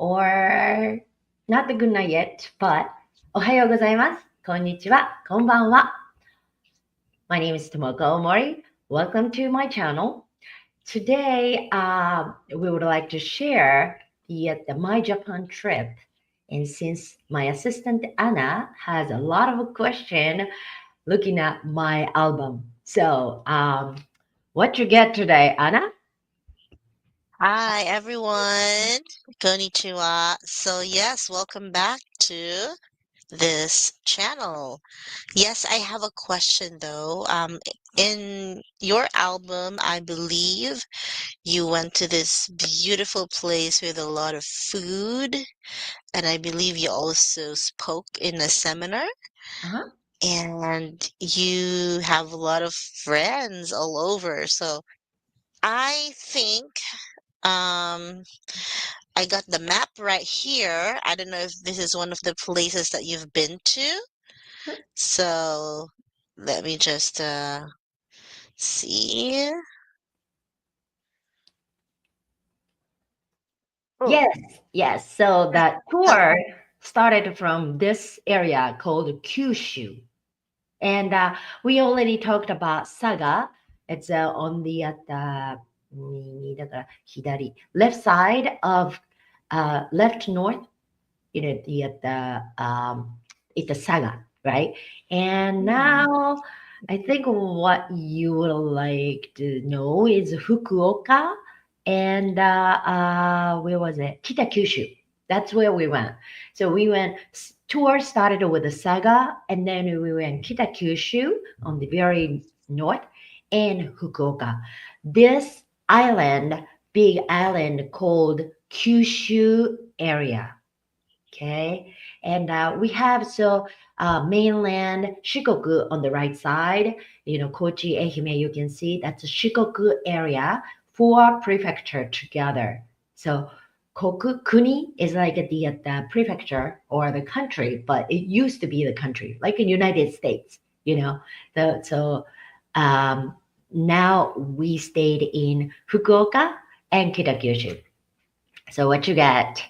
or not the good night yet, but おはようございます。こんにちは。こんばんは。My name is Tomoko Omori. Welcome to my channel. Today, we would like to share the my Japan trip. And since my assistant Anna has a lot of question looking at my album, so what you get today, Anna? Hi everyone, konnichiwa. So yes, welcome back to this channel. Yes, I have a question though. In your album, I believe you went to this beautiful place with a lot of food, and I believe you also spoke in a seminar, Uh-huh. and you have a lot of friends all over. So I think um I got the map right here. I don't know if this is one of the places that you've been to. So let me just see. Oh, Yes, yes. So that tour started from this area called Kyushu. And we already talked about Saga. It's on the left side of left north, it's a Saga, right? And hmm. now I think what you would like to know is Fukuoka and where was it? Kitakyushu. That's where we went. So we went. Tour started with the Saga, and then we went Kitakyushu on the very north, and Fukuoka. This island, big island called Kyushu area. Okay, and we have mainland Shikoku on the right side. Kochi, Ehime, you can see that's a Shikoku area, four prefecture together. So Koku Kuni is like the prefecture or the country, but it used to be the country, like in United States. You know, so um, now we stayed in Fukuoka and Kitakyushu. So what you got?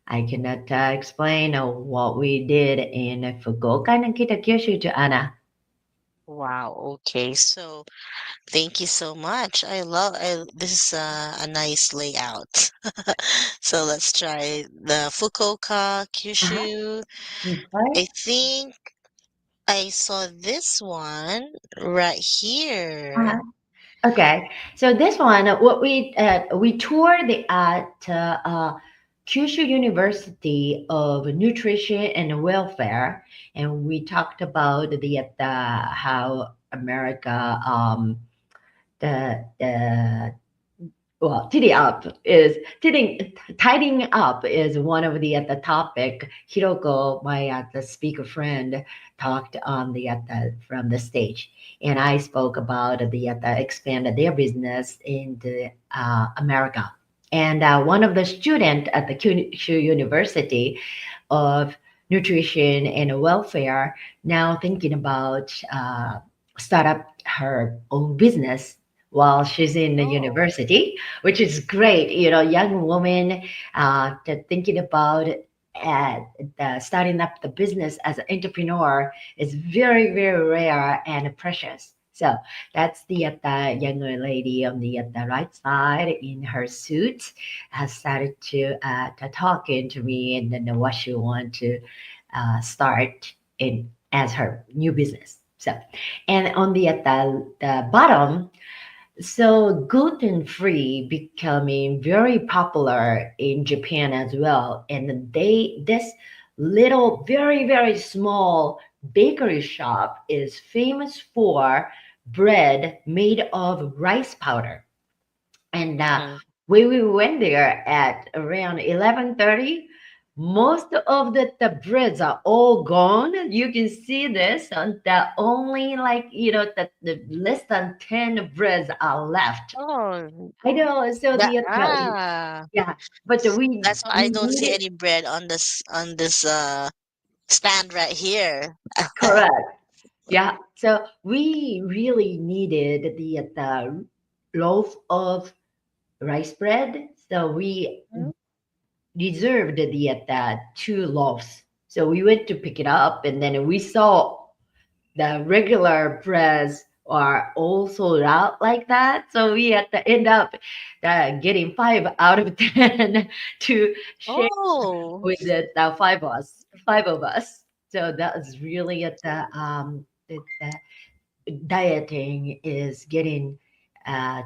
I cannot explain what we did in Fukuoka and Kitakyushu to Anna. Wow. Okay. So thank you so much. This is a nice layout. So let's try the Fukuoka, Uh-huh. Kyushu. Okay. I think I saw this one right here. Uh-huh. Okay. So this one, what we toured at Kyushu University of Nutrition and Welfare, and we talked about the how America the well, tidying up is one of the topic. Hiroko, my the speaker friend, talked on the from the stage, and I spoke about the expand their business into America. And one of the student at the Kyushu University of Nutrition and Welfare now thinking about start up her own business while she's in the Oh. university, which is great. Young woman thinking about starting up the business as an entrepreneur is very, very rare and precious. So that's the younger lady on the right side in her suit has started to talking to me and then what she want to start in as her new business. So, and on the bottom, so gluten free becoming very popular in Japan as well. And this little, very, very small bakery shop is famous for bread made of rice powder. And Mm. when we went there at around 11:30, most of the breads are all gone. You can see this, and the only the less than 10 breads are left. Oh, I know. So that yeah, but we that's why I we don't see needed any bread on this stand right here. correct. Yeah. So we really needed the loaf of rice bread. So we Hmm? reserved the two loaves. So we went to pick it up, and then we saw the regular breads are all sold out like that. So we had to end up getting 5 out of 10 to share Oh, with the five of us. So that was really at the dieting is getting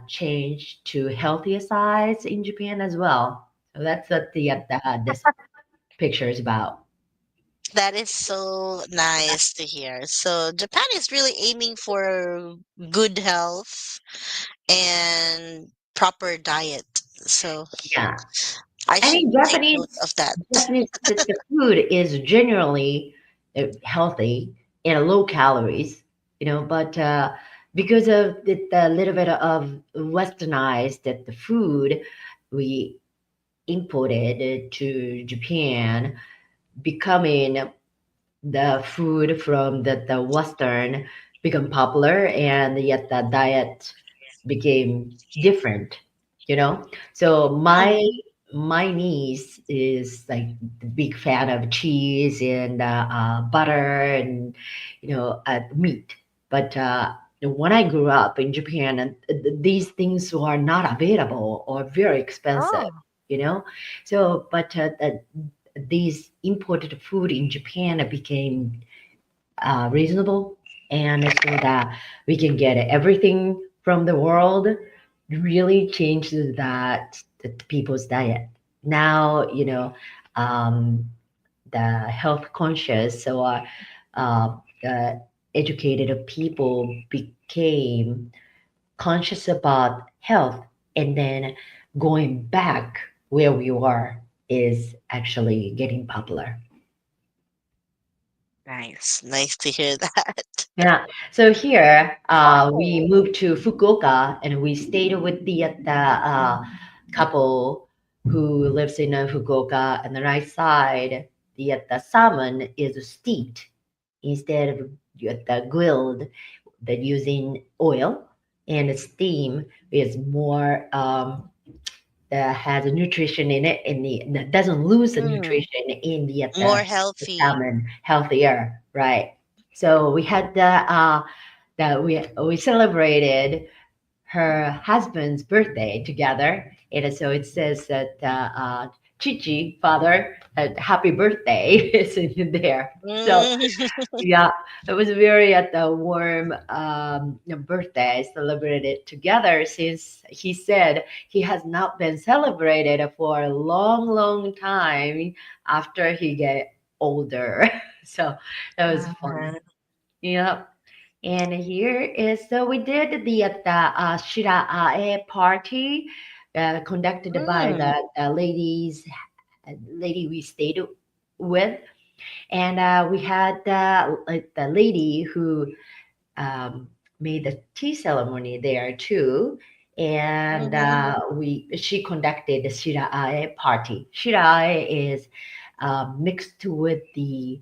changed to healthier sides in Japan as well. So that's what this picture is about. that is so nice to hear. So Japan is really aiming for good health and proper diet. So Yeah. I I should mean, take note of that. Japanese the food is generally healthy and low calories, but because of the little bit of westernized that the food we imported to Japan, becoming the food from the Western become popular, and yet the diet became different, you know. So Mm-hmm. my niece is like the big fan of cheese and butter and meat. But when I grew up in Japan, and these things were not available or very expensive, Oh, you know. So, but these imported food in Japan became reasonable, and so that we can get everything from the world. Really changed the people's diet. Now, um, the health conscious or the educated people became conscious about health, and then going back where we were is actually getting popular. nice. Nice to hear that. Yeah. So here, we Wow. moved to Fukuoka, and we stayed with the couple who lives in Fukuoka. On the right side, the salmon is steamed instead of the grilled, that using oil, and the steam is more that has a nutrition in it, and that doesn't lose the Mm, nutrition in more the healthy. salmon, healthier, right? So we had that we celebrated her husband's birthday together, and so it says that Chichi, father, happy birthday is in there. So Mm, yeah, it was very at the warm birthday celebrated together, since he said he has not been celebrated for a long, long time after he get older. So that was fun. uh, Yeah. And here is so we did the Shiraae party conducted by mm, the lady we stayed with, and we had like the lady who um, made the tea ceremony there too, and mm-hmm, we she conducted the shiraae party. Shiraae is mixed with the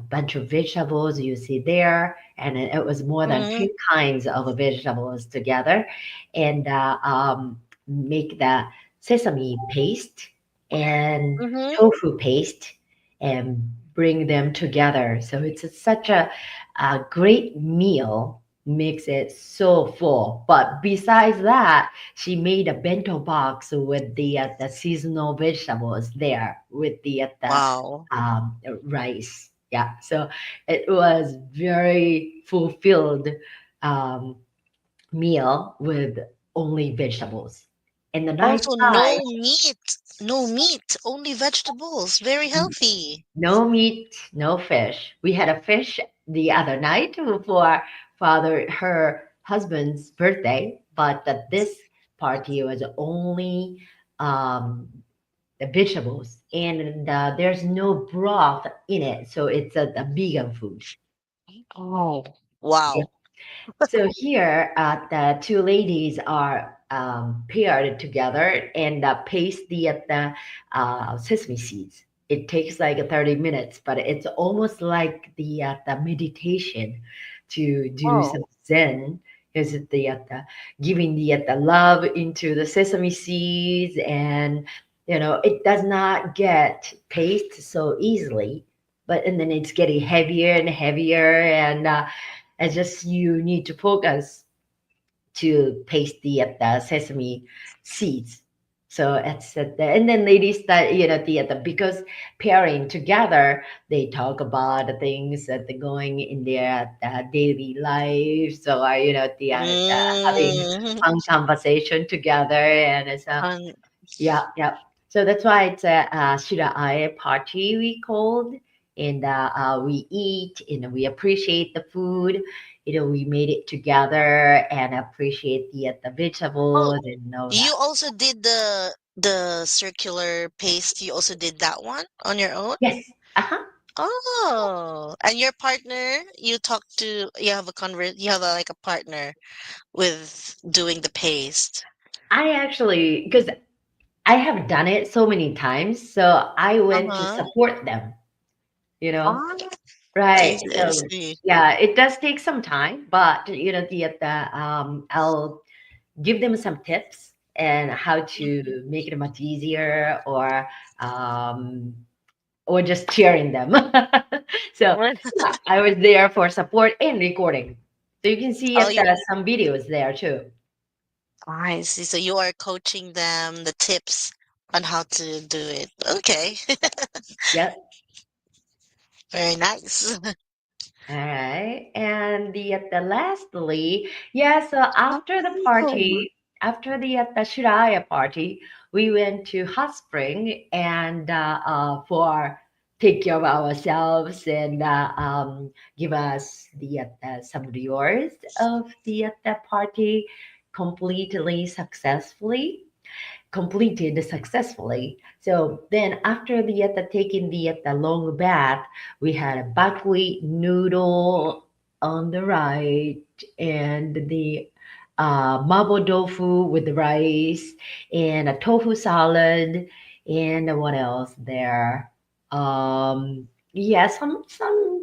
bunch of vegetables you see there, and it was more than mm-hmm, 10 kinds of vegetables together, and make the sesame paste and mm-hmm. tofu paste and bring them together. So it's such a great meal, makes it so full. But besides that, she made a bento box with the seasonal vegetables there with the Wow. rice. Yeah, so it was very fulfilled um, meal with only vegetables. And the nice Also, side, no meat. No meat, only vegetables. Very healthy. no meat, no fish. We had a fish the other night for her husband's birthday, but this party was only um, the vegetables, and there's no broth in it, so it's a vegan food. Oh, wow. So here, the two ladies are paired together and paste the sesame seeds. It takes like 30 minutes, but it's almost like the meditation to do Oh, some Zen. Is it the giving the love into the sesame seeds and It does not get paste so easily, but and then it's getting heavier and heavier, and it's just you need to focus to paste the sesame seeds. So it's and then ladies start, the because pairing together, they talk about the things that they're going in their daily life. So the having Mm. fun conversation together, and it's a Fun. yeah, yeah. So that's why it's a shiraae party we called, and we eat and we appreciate the food. We made it together and appreciate the Oh, vegetables and all that. you also did the circular paste. You also did that one on your own? Yes. Uh-huh. Oh, and your partner, you have you have like a partner with doing the paste. I actually, because I have done it so many times, so I went to Uh-huh. support them. You know, Ah, I right? see, I So see. yeah, it does take some time, but I'll give them some tips and how to make it much easier, um, or just cheering them. So yeah, I was there for support and recording. So you can see Oh, you, some videos there too. I see. So you are coaching them the tips on how to do it. Okay. Yep. Very nice. All right. And the lastly, yeah, so after the Oh. party, after the Shiraya party, we went to hot spring and for take care of ourselves and give us some rewards of the party completely successfully completed successfully. So then after the taking the long bath, we had a buckwheat noodle on the right and the mapo tofu with the rice and a tofu salad and what else there? Yeah, some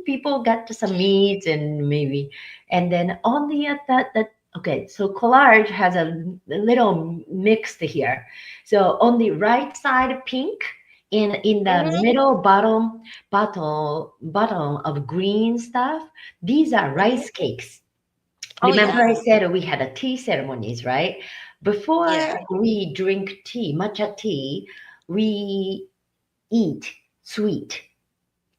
people got some meat and maybe, and then on the okay, so collage has a little mixed here. So on the right side, pink, and in the Hmm. middle bottom of green stuff, these are Hmm. rice cakes. Oh Remember, I yeah. said we had a tea ceremonies, right? Yeah. Before we drink tea, matcha tea, we eat sweet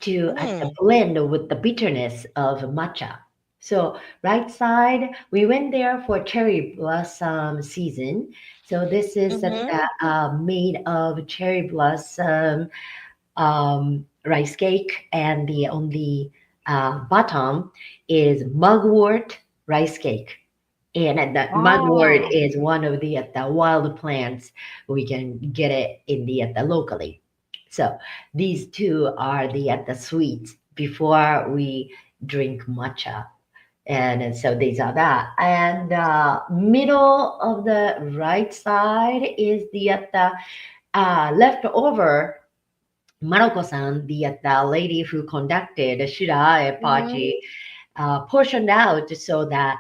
to at the Mm. blend with the bitterness of matcha. So right side, we went there for cherry blossom season. So this is Mm-hmm. made of cherry blossom rice cake, and the on the bottom is mugwort rice cake. And the mugwort Oh. is one of the wild plants. We can get it in the locally. So these two are the sweets before we drink matcha. And so these are that. And middle of the right side is the leftover Maroko-san, the lady who conducted the Shirai Mm-hmm. party, portioned out so that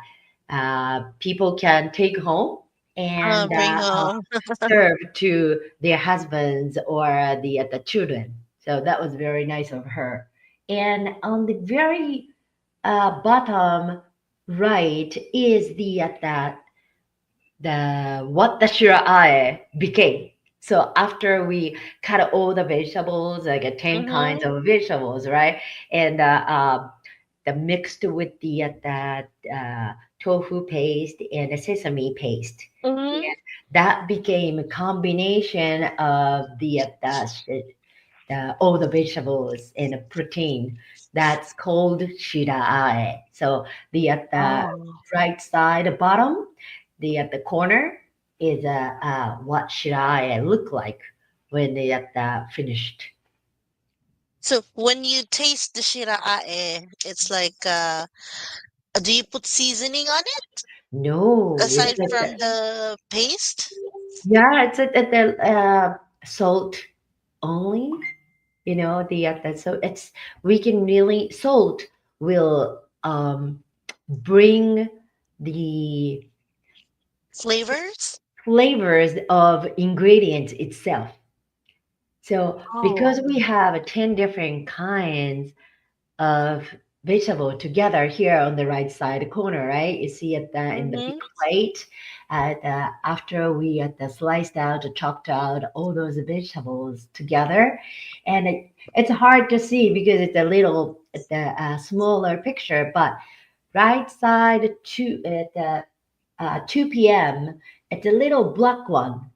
people can take home and Bring home. serve to their husbands or the children. So that was very nice of her. And on the very bottom right is the what the shirai became. So after we cut all the vegetables, like 10 kinds Mm-hmm. of vegetables, right? And the mixed with the tofu paste and the sesame paste. Mm-hmm. And that became a combination of the all the vegetables and the protein. That's called shiraai. So the at the Oh. right side bottom, the at the corner is what shiraai look like when they at the finished. So when you taste the shiraae, it's like do you put seasoning on it No, it's aside from the paste? yeah, it's at the salt only. So it's we can really salt will bring the Flavors? flavors of ingredients itself. So Oh. because we have 10 different kinds of vegetable together here on the right side corner, right? You see it in the big Mm-hmm. plate. After we sliced out, chopped out all those vegetables together, and it's hard to see because it's a little the smaller picture. But right side to at 2 p.m. It's a little black one.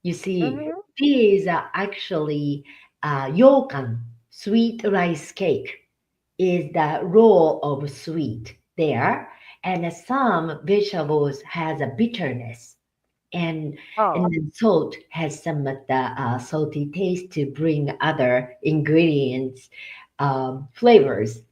You see, Mm-hmm. these are actually yokan, sweet rice cake is the raw of sweet there, and some vegetables has a bitterness, and Oh, then salt has some of the salty taste to bring other ingredients flavors.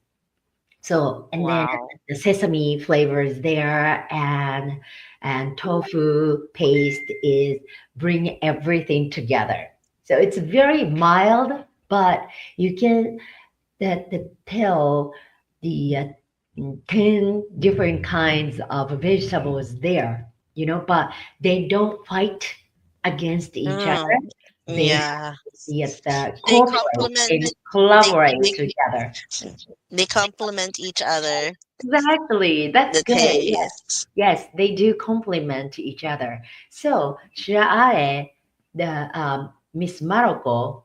So and then wow. the sesame flavors there, and tofu paste is bring everything together. So it's very mild, but you can that tell the 10 different kinds of vegetables there, but they don't fight against each other. Mm. They Yeah. see it They cooperate complement and they collaborate they together. they complement each other, Exactly. That's the good. Yes. taste. Yes, they do complement each other. So, Shiraae, the Miss Maroko,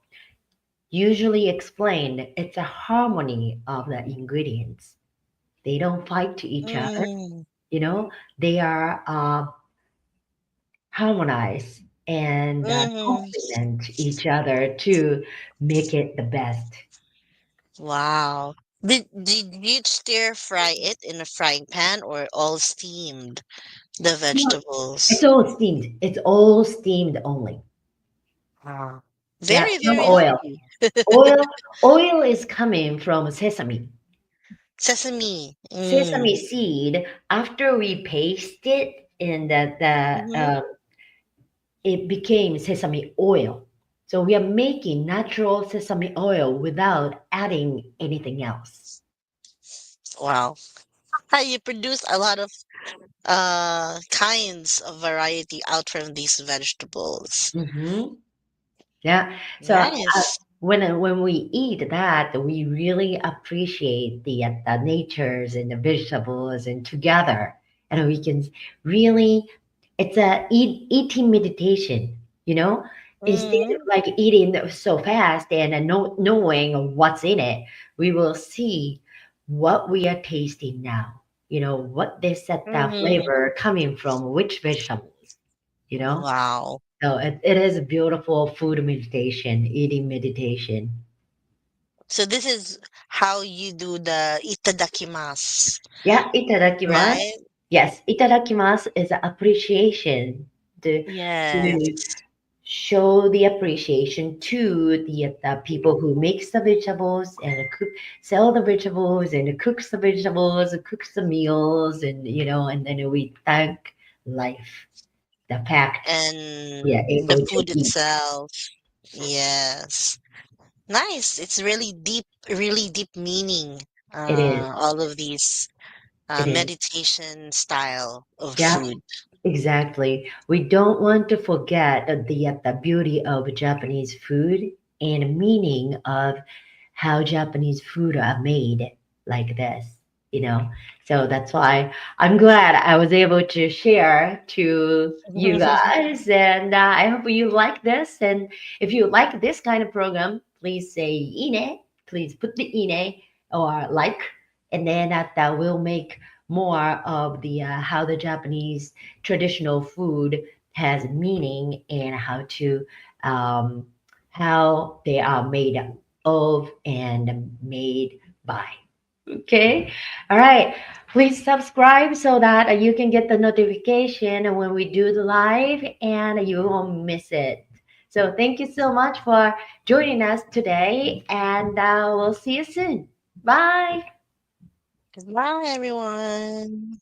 usually explained it's a harmony of the ingredients. They don't fight to each other, Mm. you know, they are harmonized and Mm-hmm. complement each other to make it the best. Wow. Did you stir fry it in a frying pan or all steamed the No, it's vegetables? all steamed. It's all steamed only. Wow. Yeah, Very, no very oil. lucky. Oil is coming from sesame. Sesame. Sesame Mm. seed, after we paste it in Mm-hmm. it became sesame oil. So we are making natural sesame oil without adding anything else. Wow. You produce a lot of kinds of variety out from these vegetables. Hmm. Yeah. So Nice. when we eat that, we really appreciate the natures and the vegetables and together, and we can really it's a eating meditation. You know, instead of Mm-hmm. like eating so fast and knowing what's in it, we will see what we are tasting now. What they set that Mm-hmm. flavor coming from which vegetables. You know. Wow. So it is a beautiful food meditation, eating meditation. So this is how you do the itadakimasu, Yeah, itadakimasu. right? Yes, itadakimasu is an appreciation to Yes. show the appreciation to the people who makes the vegetables and sell the vegetables and cooks the vegetables, cooks the meals, and then we thank life, the fact we are And the able to food eat. itself. Yes. Nice. It's really deep meaning. It is. All of these It is. meditation style of Yeah. food. Exactly. We don't want to forget the beauty of Japanese food and meaning of how Japanese food are made like this. So that's why I'm glad I was able to share to you guys, and I hope you like this. And if you like this kind of program, please say "ine." Please put the "ine" or like, and then that will make more of the how the Japanese traditional food has meaning and um, how they are made of and made by. Okay. All right. Please subscribe so that you can get the notification when we do the live and you won't miss it. So thank you so much for joining us today, and we'll see you soon. Bye. Goodbye, everyone.